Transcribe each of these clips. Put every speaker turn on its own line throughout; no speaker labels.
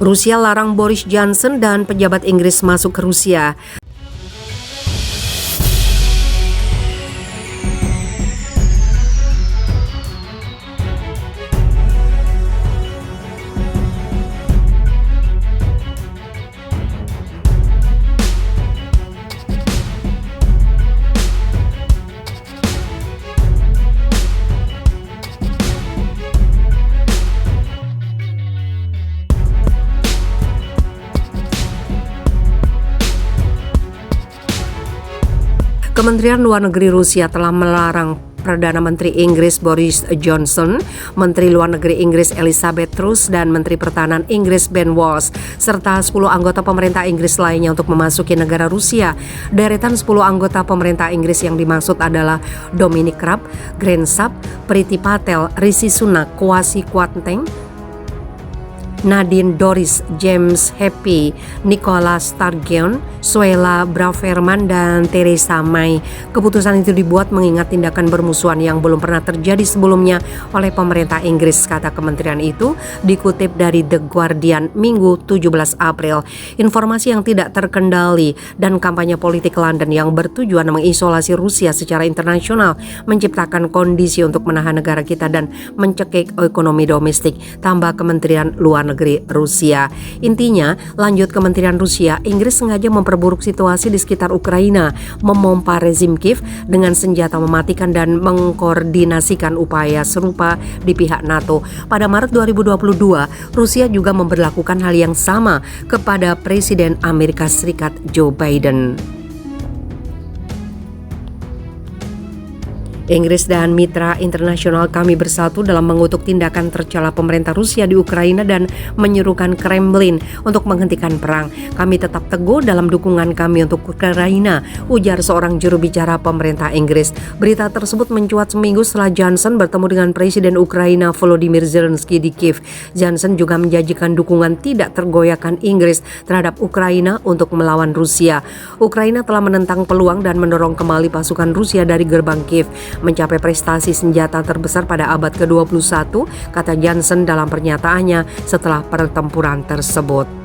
Rusia larang Boris Johnson dan pejabat Inggris masuk ke Rusia. Kementerian Luar Negeri Rusia telah melarang Perdana Menteri Inggris Boris Johnson, Menteri Luar Negeri Inggris Elizabeth Truss, dan Menteri Pertahanan Inggris Ben Wallace, serta 10 anggota pemerintah Inggris lainnya untuk memasuki negara Rusia. Deretan 10 anggota pemerintah Inggris yang dimaksud adalah Dominic Raab, Grant Shapps, Priti Patel, Rishi Sunak, Kwasi Kwarteng, Nadine Dorries, James Heppey, Nicola Sturgeon, Suella Braverman, dan Theresa May. Keputusan itu dibuat mengingat tindakan bermusuhan yang belum pernah terjadi sebelumnya oleh pemerintah Inggris, kata kementerian itu, dikutip dari The Guardian Minggu 17 April. Informasi yang tidak terkendali dan kampanye politik London yang bertujuan mengisolasi Rusia secara internasional menciptakan kondisi untuk menahan negara kita dan mencekik ekonomi domestik, tambah Kementerian Luar Negeri Rusia. Intinya, lanjut Kementerian Rusia, Inggris sengaja memperburuk situasi di sekitar Ukraina, memompa rezim Kiev dengan senjata mematikan dan mengkoordinasikan upaya serupa di pihak NATO. Pada Maret 2022, Rusia juga memberlakukan hal yang sama kepada Presiden Amerika Serikat Joe Biden. Inggris dan mitra internasional kami bersatu dalam mengutuk tindakan tercela pemerintah Rusia di Ukraina dan menyerukan Kremlin untuk menghentikan perang. Kami tetap teguh dalam dukungan kami untuk Ukraina, ujar seorang juru bicara pemerintah Inggris. Berita tersebut mencuat seminggu setelah Johnson bertemu dengan Presiden Ukraina Volodymyr Zelensky di Kiev. Johnson juga menjanjikan dukungan tidak tergoyahkan Inggris terhadap Ukraina untuk melawan Rusia. Ukraina telah menentang peluang dan mendorong kembali pasukan Rusia dari gerbang Kiev, mencapai prestasi senjata terbesar pada abad ke-21, kata Johnson dalam pernyataannya setelah pertempuran tersebut.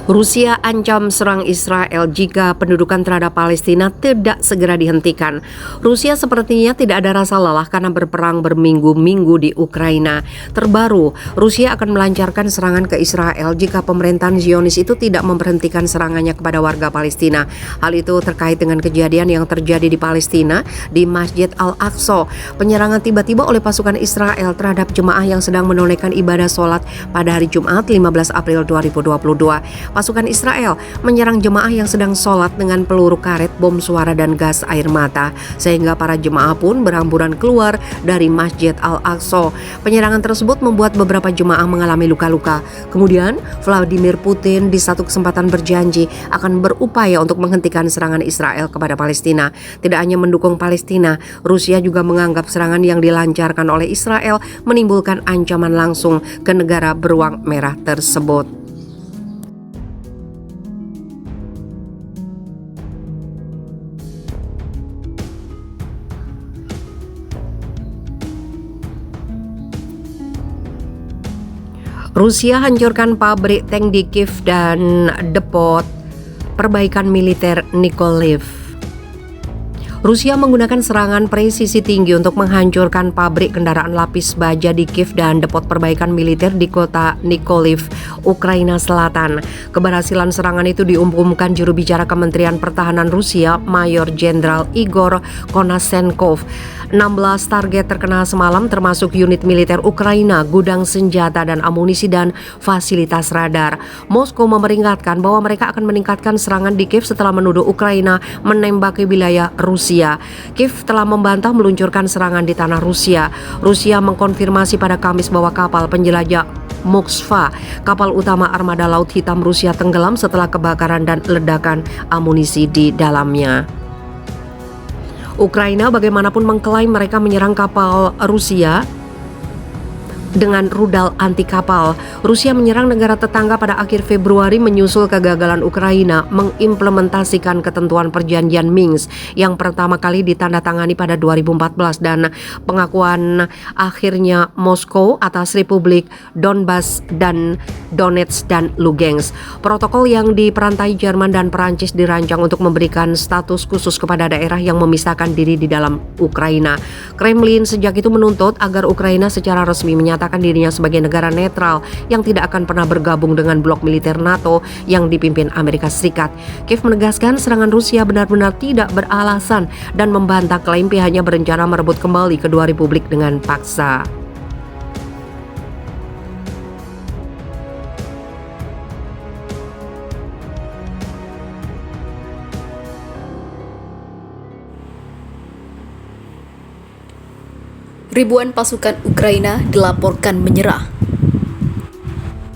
Rusia ancam serang Israel jika pendudukan terhadap Palestina tidak segera dihentikan. Rusia sepertinya tidak ada rasa lelah karena berperang berminggu-minggu di Ukraina. Terbaru, Rusia akan melancarkan serangan ke Israel jika pemerintahan Zionis itu tidak memberhentikan serangannya kepada warga Palestina. Hal itu terkait dengan kejadian yang terjadi di Palestina di Masjid Al-Aqsa. Penyerangan tiba-tiba oleh pasukan Israel terhadap jemaah yang sedang menunaikan ibadah sholat pada hari Jumat 15 April 2022. Pasukan Israel menyerang jemaah yang sedang sholat dengan peluru karet, bom suara, dan gas air mata, sehingga para jemaah pun berhamburan keluar dari Masjid Al-Aqsa. Penyerangan tersebut membuat beberapa jemaah mengalami luka-luka. Kemudian, Vladimir Putin di satu kesempatan berjanji akan berupaya untuk menghentikan serangan Israel kepada Palestina. Tidak hanya mendukung Palestina, Rusia juga menganggap serangan yang dilancarkan oleh Israel menimbulkan ancaman langsung ke negara beruang merah tersebut. Rusia hancurkan pabrik tank di Kiev dan depot perbaikan militer Nikoliv. Rusia menggunakan serangan presisi tinggi untuk menghancurkan pabrik kendaraan lapis baja di Kiev dan depot perbaikan militer di kota Nikoliv, Ukraina Selatan. Keberhasilan serangan itu diumumkan juru bicara Kementerian Pertahanan Rusia, Mayor Jenderal Igor Konashenkov. 16 target terkena semalam termasuk unit militer Ukraina, gudang senjata dan amunisi, dan fasilitas radar. Moskow memperingatkan bahwa mereka akan meningkatkan serangan di Kiev setelah menuduh Ukraina menembaki wilayah Rusia. Kiev telah membantah meluncurkan serangan di tanah Rusia. Rusia mengkonfirmasi pada Kamis bahwa kapal penjelajah Moskva, kapal utama armada Laut Hitam Rusia, tenggelam setelah kebakaran dan ledakan amunisi di dalamnya. Ukraina bagaimanapun mengklaim mereka menyerang kapal Rusia dengan rudal anti kapal. Rusia menyerang negara tetangga pada akhir Februari menyusul kegagalan Ukraina mengimplementasikan ketentuan perjanjian Minsk yang pertama kali ditandatangani pada 2014 dan pengakuan akhirnya Moskow atas Republik Donbas dan Donetsk dan Lugansk. Protokol yang diperantai Jerman dan Perancis dirancang untuk memberikan status khusus kepada daerah yang memisahkan diri di dalam Ukraina. Kremlin sejak itu menuntut agar Ukraina secara resmi menyatakan dirinya sebagai negara netral yang tidak akan pernah bergabung dengan blok militer NATO yang dipimpin Amerika Serikat. Kiev menegaskan serangan Rusia benar-benar tidak beralasan dan membantah klaim pihaknya berencana merebut kembali kedua republik dengan paksa.
Ribuan pasukan Ukraina dilaporkan menyerah.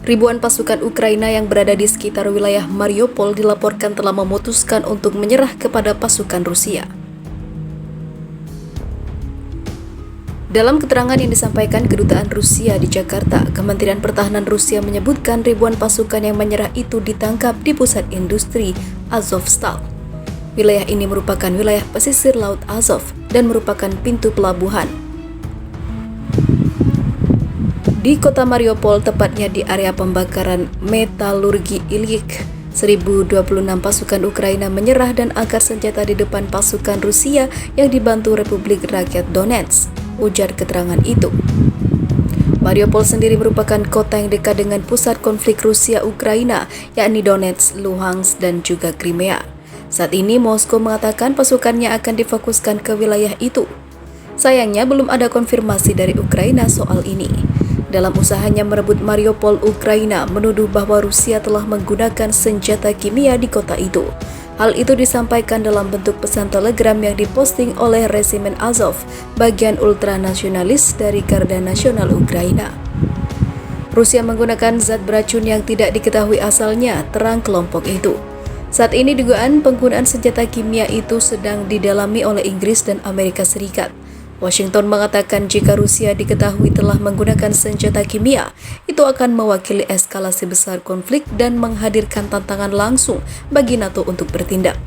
Ribuan pasukan Ukraina yang berada di sekitar wilayah Mariupol dilaporkan telah memutuskan untuk menyerah kepada pasukan Rusia. Dalam keterangan yang disampaikan Kedutaan Rusia di Jakarta, Kementerian Pertahanan Rusia menyebutkan ribuan pasukan yang menyerah itu ditangkap di pusat industri Azovstal. Wilayah ini merupakan wilayah pesisir Laut Azov dan merupakan pintu pelabuhan di kota Mariupol, tepatnya di area pembakaran metalurgi Ilyich. 1026 pasukan Ukraina menyerah dan angkat senjata di depan pasukan Rusia yang dibantu Republik Rakyat Donetsk, ujar keterangan itu. Mariupol sendiri merupakan kota yang dekat dengan pusat konflik Rusia-Ukraina, yakni Donetsk, Luhansk, dan juga Crimea. Saat ini Moskow mengatakan pasukannya akan difokuskan ke wilayah itu. Sayangnya belum ada konfirmasi dari Ukraina soal ini. Dalam usahanya merebut Mariupol, Ukraina menuduh bahwa Rusia telah menggunakan senjata kimia di kota itu. Hal itu disampaikan dalam bentuk pesan telegram yang diposting oleh resimen Azov, bagian ultranasionalis dari Garda Nasional Ukraina. Rusia menggunakan zat beracun yang tidak diketahui asalnya, terang kelompok itu. Saat ini dugaan penggunaan senjata kimia itu sedang didalami oleh Inggris dan Amerika Serikat. Washington mengatakan jika Rusia diketahui telah menggunakan senjata kimia, itu akan mewakili eskalasi besar konflik dan menghadirkan tantangan langsung bagi NATO untuk bertindak.